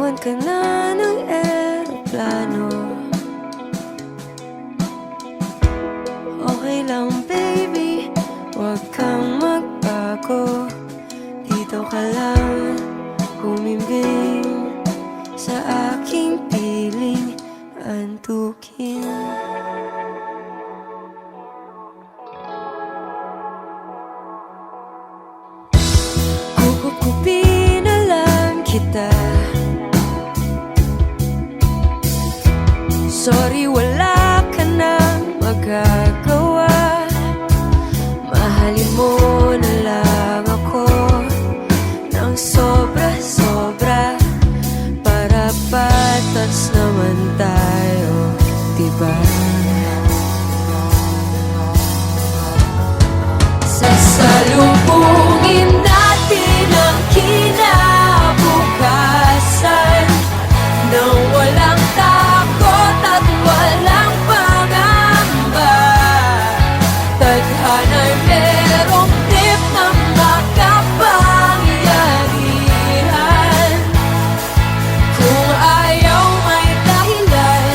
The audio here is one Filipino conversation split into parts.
Iwan ka na ng eroplano. Okay lang baby, huwag kang magbago. Dito ka lang humimbing sa aking piling antukin. Kukupin na lang kita. Sorry, wala ka nang magagawa. Mahalin mo na lang ako ng sobra-sobra, para patas naman tayo, diba? Sasalubungin natin ang kinabukasan nang walang takot at walang pangamba. Tadhana'y merong tip na makapangyarihan. Kung ayaw may dahilan,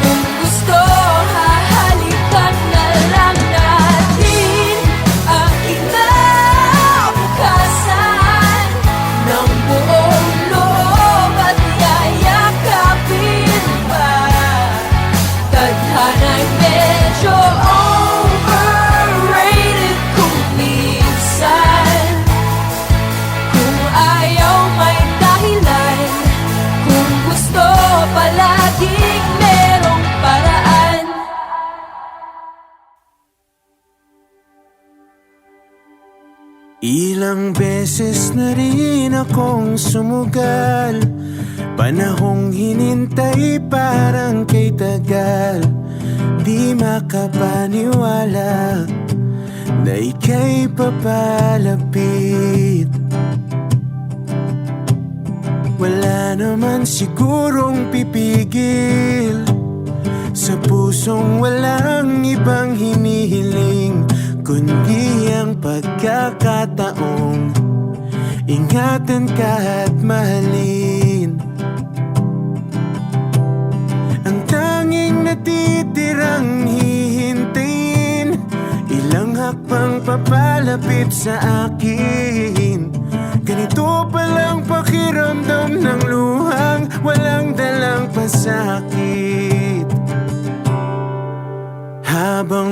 kung gusto hahalikan na lang natin ang kinabukasan ng buong loob at yayakapin pa. Tadhana'y medyo overrated kung minsan. Kung ayaw may dahilan, kung gusto palaging merong paraan. Ilang beses na rin akong sumugal, panahong hinintay parang kay tagal. Di makapaniwala na ika'y papalapit. Wala naman sigurong pipigil sa pusong walang ibang hinihiling, kundi ang pagkakataong ingatan ka at mahalin. Ang tanging natitirang hihintayin, ilang hakbang papalapit sa akin. Ganito palang pakiramdam ng luhang walang dalang pasakit. Habang